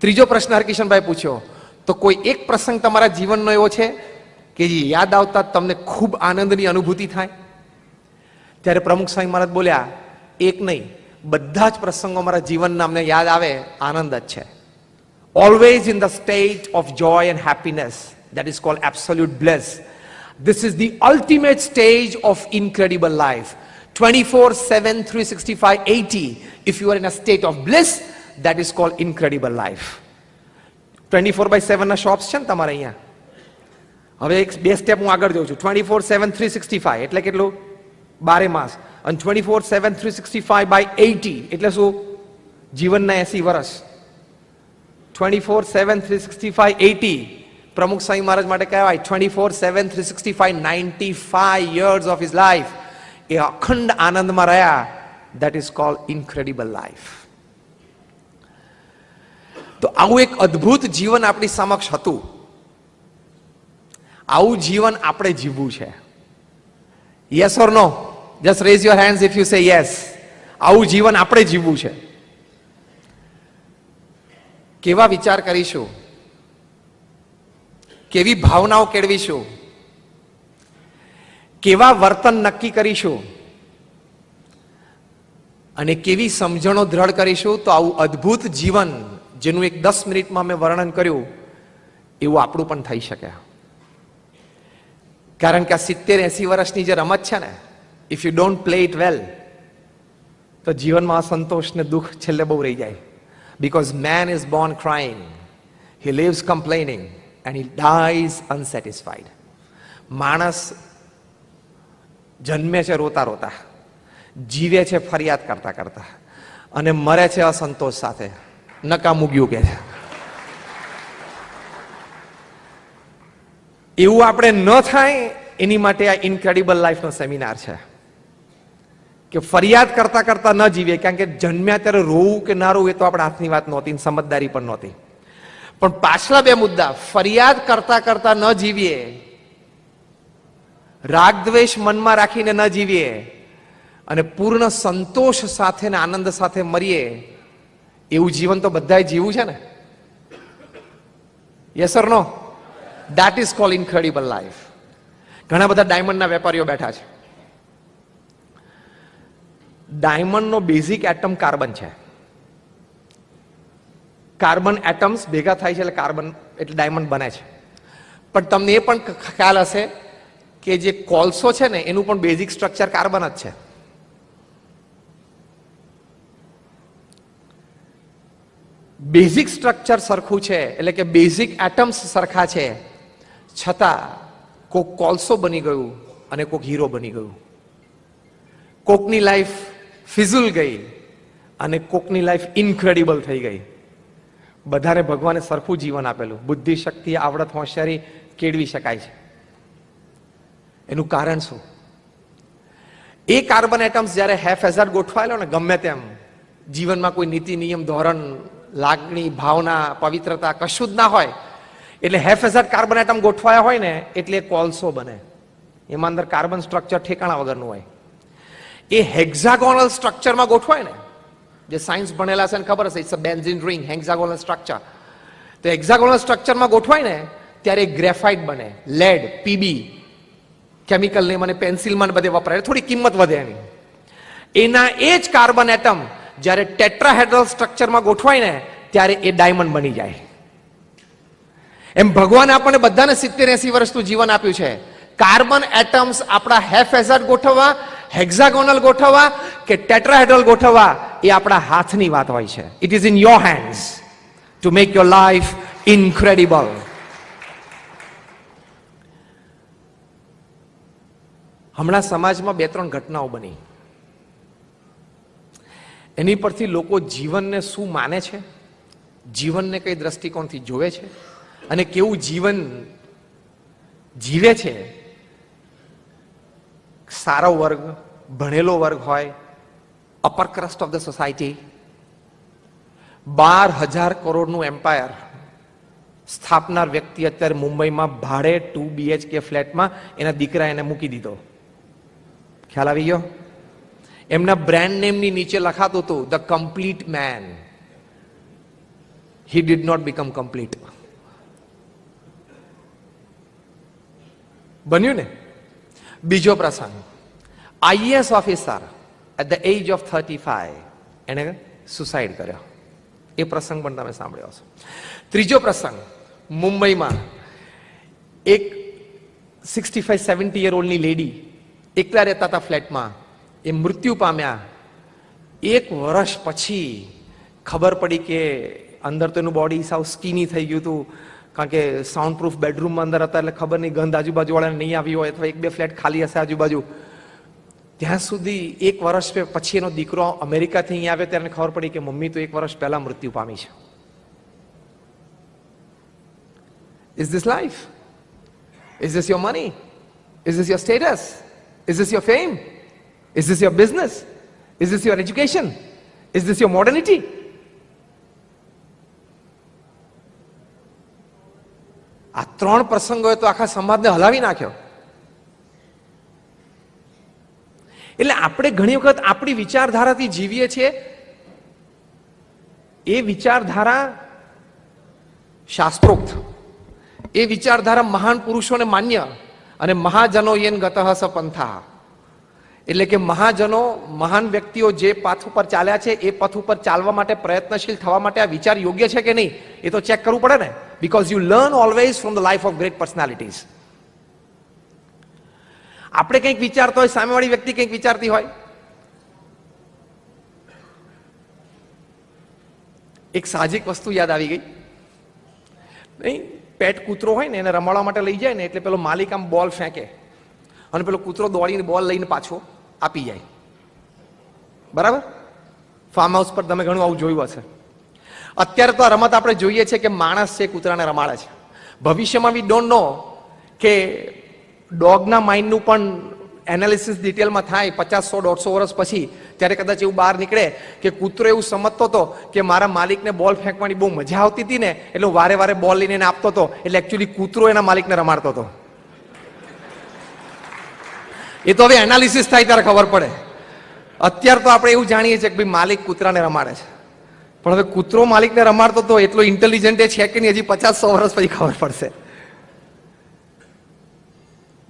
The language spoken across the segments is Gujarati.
ત્રીજો પ્રશ્ન હરકિશનભાઈ પૂછ્યો, તો કોઈ એક પ્રસંગ તમારા જીવનનો એવો છે કે જે યાદ આવતા તમને ખૂબ આનંદની અનુભૂતિ થાય? ત્યારે પ્રમુખ સ્વામી મહારાજ બોલ્યા, એક નહીં, બધા જ પ્રસંગો મારા જીવનના અમને યાદ આવે, આનંદ જ છે. Always in the state of joy and happiness, that is called absolute bliss. This is the ultimate stage of incredible life. 24/7, 365, 80. If you are in a state of bliss, that is called incredible life. 24/7 ના શોપ્સ છે ને તમારે અહીંયા. હવે એક બે સ્ટેપ હું આગળ જઉં છું. 24/7, 365 એટલે કેટલું? 12 માસ. અને 24/7, 365/80 એટલે શું? જીવનના 80 વર્ષ. 24/7, 365, 80 પ્રમુખ સ્વામી મહારાજ માટે કહેવાય 24/7, 365, 95 years of his life. એ અખંડ આનંદમાં રહ્યા. That is called incredible life. તો આવું એક અદ્ભુત જીવન આપણી સમક્ષ હતું. આવું જીવન આપણે જીવવું છે. Yes or no? Just raise your hands if you say yes. આવું જીવન આપણે જીવવું છે. કેવા વિચાર કરીશું, કેવી ભાવનાઓ કેળવીશું, કેવા વર્તન નક્કી કરીશું અને કેવી સમજણો દ્રઢ કરીશું, તો આવું અદ્ભુત જીવન જેનું એક 10 મિનિટમાં મેં વર્ણન કર્યું એવું આપણું પણ થઈ શકે. કારણ કે આ 70-80 વર્ષની જે રમત છે ને, if you don't play it વેલ, તો જીવનમાં અસંતોષ ને દુઃખ છેલ્લે બહુ રહી જાય. Because man is born crying, he lives complaining, and he dies unsatisfied. માણસ જન્મે છે રોતા રોતા, જીવે છે ફરિયાદ કરતા કરતા, અને મરે છે અસંતોષ સાથે. નકામું ગયું કે છે. એવું આપણે ન થાય એની માટે આ ઇનક્રેડિબલ લાઈફનો સેમિનાર છે કે ફરિયાદ કરતા કરતા ન જીવીએ. કારણ કે જન્મ્યા ત્યારે રોવું કે ના રોવું એ તો આપણા હાથની વાત નહોતી, સમજદારી પણ નહોતી. પણ પાછલા બે મુદ્દા, ફરિયાદ કરતા કરતા ન જીવીએ, રાગ દ્વેષ મનમાં રાખીને ન જીવીએ, અને પૂર્ણ સંતોષ સાથે ને આનંદ સાથે મરીએ, એવું જીવન તો બધાએ જીવવું છે ને. Yes or no? That is called incredible life. ઘણા બધા ડાયમંડના વેપારીઓ બેઠા છે. ડાયમંડનો બેઝિક એટમ કાર્બન છે. કાર્બન એટમ્સ ભેગા થાય છે એટલે કાર્બન એટલે ડાયમંડ બને છે. પણ તમને એ પણ ખ્યાલ હશે કે જે કોલસો છે ને એનું પણ બેઝિક સ્ટ્રક્ચર કાર્બન જ છે. બેઝિક સ્ટ્રક્ચર સરખું છે એટલે કે બેઝિક એટમ્સ સરખા છે, છતાં કોક કોલસો બની ગયું અને કોક હીરો બની ગયું. કોકની લાઈફ ફિઝુલ ગઈ અને કોકની લાઈફ ઇનક્રેડિબલ થઈ ગઈ. બધાને ભગવાને સરખું જીવન આપેલું. બુદ્ધિ, શક્તિ, આવડત, હોશિયારી કેળવી શકાય છે. એનું કારણ શું? એ કાર્બન એટમ્સ જ્યારે હેફેઝાર્ડ ગોઠવાયેલો ને ગમે તેમ, જીવનમાં કોઈ નીતિ, નિયમ, ધોરણ, લાગણી, ભાવના, પવિત્રતા કશું જ ના હોય, એટલે હેફેઝાર્ડ કાર્બન એટમ ગોઠવાયા હોય ને એટલે કોલસો બને. એમાં અંદર કાર્બન સ્ટ્રક્ચર ઠેકાણા વગરનું હોય. એ હેક્ઝાગોનલ સ્ટ્રક્ચરમાં ગોઠવાય ને, જે સાયન્સ ભણેલા છે ને ખબર હશે, it's a benzene ring, hexagonal structure. તો હેક્ઝાગોનલ સ્ટ્રક્ચરમાં ગોઠવાય ને ત્યારે ગ્રેફાઇટ બને, લેડ, પીબી, કેમિકલ નેમ અને પેન્સિલમાં બધે વપરાય, થોડી કિંમત વધે એની. એના એ જ કાર્બન એટમ જ્યારે ટેટ્રાહેડ્રલ સ્ટ્રક્ચરમાં ગોઠવાય ને ત્યારે એ ડાયમંડ બની જાય. એમ ભગવાને આપણને બધાને 70-80 વર્ષનું જીવન આપ્યું છે. કાર્બન એટમ્સ આપણા હેફેઝાર્ડ ગોઠવવા, હેક્ઝાગોનલ ગોઠવવા કે ટેટ્રાહેડ્રલ ગોઠવવા એ આપણા હાથની વાત હોય છે. It is in your hands to make your life incredible. હમણાં સમાજમાં 2-3 ઘટનાઓ બની. એની પરથી લોકો જીવનને શું માને છે, જીવનને કઈ દ્રષ્ટિકોણથી જોવે છે અને કેવું જીવન જીવે છે. સારો વર્ગ, ભણેલો વર્ગ હોય, upper crust of the society, 12,000 કરોડનું એમ્પાયર સ્થાપનાર વ્યક્તિ અત્યારે મુંબઈમાં ભાડે 2 BHK ફ્લેટમાં એના દીકરા એને મૂકી દીધો. ખ્યાલ આવી ગયો? એમના બ્રાન્ડ નેમની નીચે લખાતું હતું the complete man. he did not become complete. બન્યું ને? બીજો પ્રસંગ, IAS officer at the age of 35 એને સુસાઇડ કર્યો. એ પ્રસંગ પણ તમે સાંભળ્યો હશો. ત્રીજો પ્રસંગ, મુંબઈમાં એક 65-70 યર ઓલ્ડની લેડી એકલા રહેતા હતા ફ્લેટમાં, એ મૃત્યુ પામ્યા. 1 વર્ષ પછી ખબર પડી કે અંદર તો એનું બોડી સાવ સ્કીની થઈ ગયું હતું, કારણ કે સાઉન્ડ પ્રૂફ બેડરૂમમાં અંદર હતા, એટલે ખબર નહીં ગંધ આજુબાજુ વાળાને નહીં આવી હોય, અથવા 1-2 ફ્લેટ ખાલી હશે આજુબાજુ. ત્યાં સુધી 1 વર્ષ પછી એનો દીકરો અમેરિકાથી અહીંયા આવ્યો ત્યારે ખબર પડી કે મમ્મી તો 1 વર્ષ પહેલા મૃત્યુ પામી છે. Is this life? Is this your money? Is this your status? Is this your fame? Is this your business? Is this your education? Is this your modernity? આ 3 પ્રસંગોએ તો આખા સમાજને હલાવી નાખ્યો. એટલે આપણે ઘણી વખત આપણી વિચારધારાથી જીવીએ છીએ. એ વિચારધારા શાસ્ત્રોક્ત, એ વિચારધારા મહાન પુરુષોને માન્ય, અને મહાજનો યેન ગતઃ સ પંથા, એટલે કે મહાજનો, મહાન વ્યક્તિઓ જે પથ ઉપર ચાલ્યા છે એ પથ ઉપર ચાલવા માટે પ્રયત્નશીલ થવા માટે આ વિચાર યોગ્ય છે કે નહીં એ તો ચેક કરવું પડે ને. Because you learn always from the life of great personalities. આપણે કંઈક વિચારતો હોય, સામેવાળી વ્યક્તિ કંઈક વિચારતી હોય. એક સાહજિક વસ્તુ યાદ આવી ગઈ. નહીં, પેટ કૂતરો હોય ને એને રમાડવા માટે લઈ જાય ને એટલે પેલો માલિક આમ બોલ ફેંકે અને પેલો કૂતરો દોડીને બોલ લઈને પાછો આપી જાય. બરાબર? ફાર્મ હાઉસ પર તમે ઘણું આવું જોયું હશે. અત્યારે તો આ રમત આપણે જોઈએ છે કે માણસ છે કૂતરાને રમાડે છે. ભવિષ્યમાં વી ડોન્ટ નો કે ડોગના માઇન્ડનું પણ એનાલિસિસ ડિટેલમાં થાય 50-100-150 વર્ષ પછી, ત્યારે કદાચ એવું બહાર નીકળે કે કૂતરો એવું સમજતો હતો કે મારા માલિકને બોલ ફેંકવાની બહુ મજા આવતી હતી ને, એટલે વારે વારે બોલ લઈને એને આપતો હતો, એટલે એકચ્યુઅલી કૂતરો એના માલિકને રમાડતો હતો. એ તો હવે એનાલિસિસ થાય ત્યારે ખબર પડે. અત્યારે તો આપણે એવું જાણીએ છીએ કે ભાઈ માલિક કૂતરાને રમાડે છે, પણ હવે કૂતરો માલિકને રમાડતો હતો એટલો ઇન્ટેલિજન્ટ છે કે નહીં હજી 50-100 વર્ષ પછી ખબર પડશે.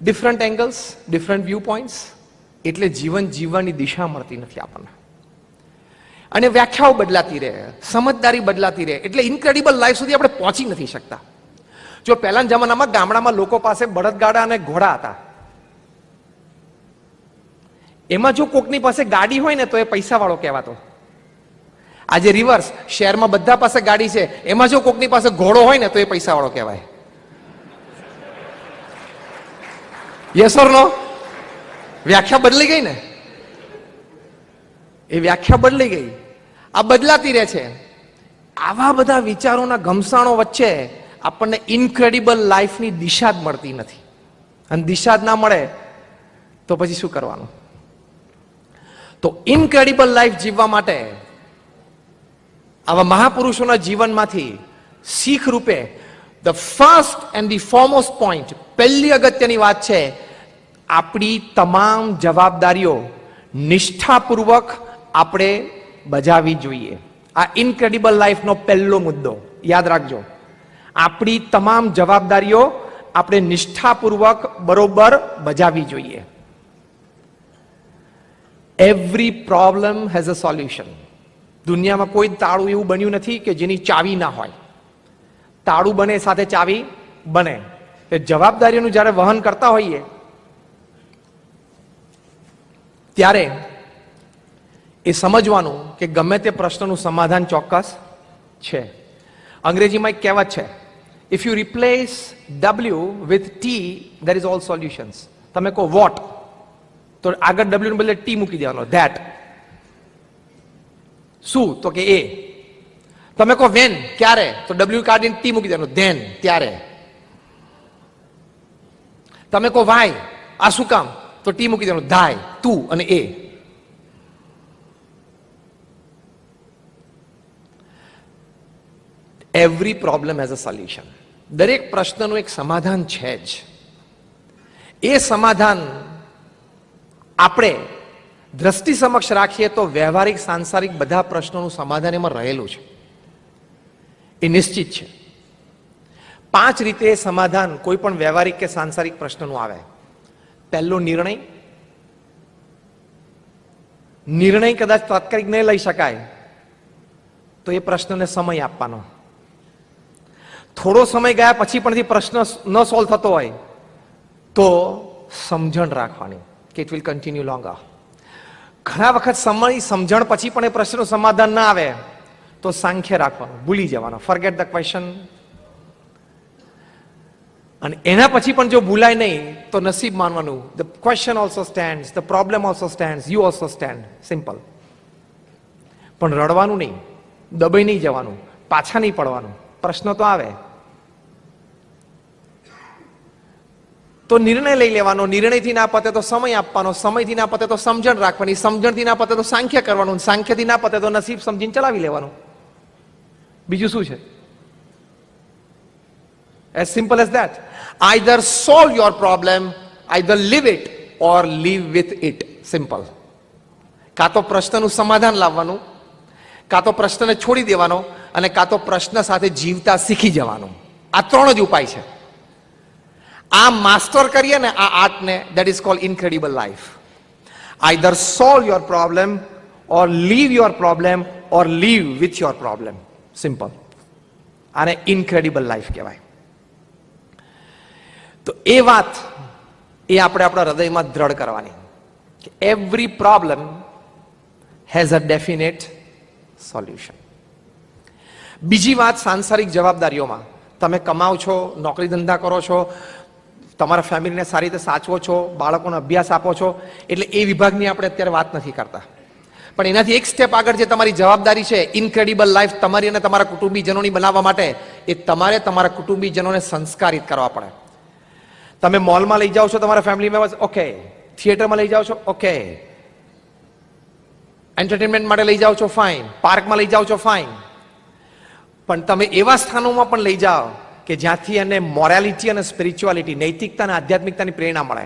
Different angles, different view points, એટલે જીવન જીવવાની દિશા મળતી નથી આપણને. અને વ્યાખ્યાઓ બદલાતી રહે, સમજદારી બદલાતી રહે, એટલે ઇનક્રેડિબલ લાઈફ સુધી આપણે પહોંચી નથી શકતા. જો પહેલાના જમાનામાં ગામડામાં લોકો પાસે બળદગાડા અને ઘોડા હતા, એમાં જો કોકની પાસે ગાડી હોય ને તો એ પૈસા વાળો કહેવાતો. આજે રિવર્સ, શહેરમાં બધા પાસે ગાડી છે, એમાં જો કોકની પાસે ઘોડો હોય ને તો એ પૈસા વાળો કહેવાય. યસ ઓર નો? વ્યાખ્યા બદલી ગઈ ને? એ વ્યાખ્યા બદલી ગઈ. આ બદલાતી રહે છે. આવા બધા વિચારોના ઘમસાણો વચ્ચે આપણને ઇનક્રેડિબલ લાઈફની દિશા જ મળતી નથી. અને દિશા જ ના મળે તો પછી શું કરવાનું? તો ઇનક્રેડિબલ લાઈફ જીવવા માટે આવા મહાપુરુષોના જીવનમાંથી શીખ રૂપે the first and the foremost point, પહેલી અગત્યની વાત છે, આપણી તમામ જવાબદારીઓ નિષ્ઠાપૂર્વક આપણે બજાવવી જોઈએ. આ ઇનક્રેડિબલ લાઈફનો પહેલો મુદ્દો યાદ રાખજો. આપણી તમામ જવાબદારીઓ આપણે નિષ્ઠાપૂર્વક બરોબર બજાવવી જોઈએ. Every problem has a solution. દુનિયામાં કોઈ તાળું એવું બન્યું નથી કે જેની ચાવી ના હોય. તાળું બને સાથે ચાવી બને. એ જવાબદારીઓનું જ્યારે વહન કરતા હોઈએ ત્યારે એ સમજવાનું કે ગમે તે પ્રશ્નનું સમાધાન ચોક્કસ છે. અંગ્રેજીમાં એક કહેવત છે, if you replace W with T, there is all solutions. તમે કહો વોટ, તો આગળ W ને બદલે T મૂકી દેવાનો, ધેટ. શું? તો કે એ. તમે કહો વેન, ક્યારે, તો W કાઢીને T મૂકી દેવાનો, ધેન, ત્યારે. તમે કહો વાય, આ શું કામ, તો T મૂકી દેવાનું, ધાય, તું અને એ. Every problem has a solution. દરેક પ્રશ્નનું એક સમાધાન છે જ. એ સમાધાન આપણે દ્રષ્ટિ સમક્ષ રાખીએ તો વ્યવહારિક સાંસારિક બધા પ્રશ્નોનું સમાધાન એમાં રહેલું છે. એ નિશ્ચિત છે. 5 રીતે સમાધાન કોઈ પણ વ્યવહારિક કે સાંસારિક પ્રશ્નનું આવે. પહેલો નિર્ણય કદાચ તાત્કાલિક નહીં લઈ શકાય તો એ પ્રશ્નને સમય આપવાનો. થોડો સમય ગયા પછી પણ પ્રશ્ન ન સોલ્વ થતો હોય તો સમજણ રાખવાની કે ઇટ વિલ કન્ટિન્યુ લોંગર. ઘણા વખત સમજણ પછી પણ એ પ્રશ્નનું સમાધાન ના આવે તો સાંખ્ય રાખવાનું, ભૂલી જવાનો, ફોરગેટ ધ ક્વેશ્ચન. અને એના પછી પણ જો ભૂલાય નહીં તો નસીબ માનવાનું. The question also stands, the problem also stands, you also stand. Simple. પણ રડવાનું નહીં, દબાઈ નહીં જવાનું, પાછા નહીં પડવાનું. પ્રશ્ન તો આવે તો નિર્ણય લઈ લેવાનો, નિર્ણયથી ના પતે તો સમય આપવાનો, સમયથી ના પતે તો સમજણ રાખવાની, સમજણથી ના પતે તો સાંખ્ય કરવાનું, સાંખ્યથી ના પતે તો નસીબ સમજીને ચલાવી લેવાનું. બીજું શું છે? As simple as that. Either solve your problem, either live it or live with it. Simple. કાં તો પ્રશ્નનું સમાધાન લાવવાનું, કાં તો પ્રશ્નને છોડી દેવાનો, અને કાં તો પ્રશ્ન સાથે જીવતા શીખી જવાનું. આ 3 જ ઉપાય છે. આ માસ્ટર કરીએ ને આ આર્ટને, that is called incredible life. Either solve your problem or leave your problem or live with your problem. Simple. આને incredible life કહેવાય. તો એ વાત એ આપણે આપણા હૃદયમાં દ્રઢ કરવાની કે every problem has a definite solution. બીજી વાત સાંસારિક જવાબદારીઓમાં, તમે કમાઓ છો, નોકરી ધંધા કરો છો, તમારા ફેમિલીને સારી રીતે સાચવો છો, બાળકોને અભ્યાસ આપો છો, એટલે એ વિભાગની આપણે અત્યારે વાત નથી કરતા. પણ એનાથી એક સ્ટેપ આગળ જે તમારી જવાબદારી છે, ઇનક્રેડિબલ લાઈફ તમારી અને તમારા કુટુંબીજનોની બનાવવા માટે, એ તમારે તમારા કુટુંબીજનોને સંસ્કારિત કરવા પડે. તમે મોલમાં લઈ જાઓ છો તમારા ફેમિલી મેમ્બર્સ, ઓકે. થિયેટરમાં લઈ જાઓ છો, ઓકે. એન્ટરટેનમેન્ટ માટે લઈ જાઓ છો, ફાઇન. પાર્કમાં લઈ જાઓ છો, ફાઇન. પણ તમે એવા સ્થાનોમાં પણ લઈ જાઓ કે જ્યાંથી એને મોરાલિટી અને સ્પિરિચ્યુઆલિટી, નૈતિકતા અને આધ્યાત્મિકતાની પ્રેરણા મળે.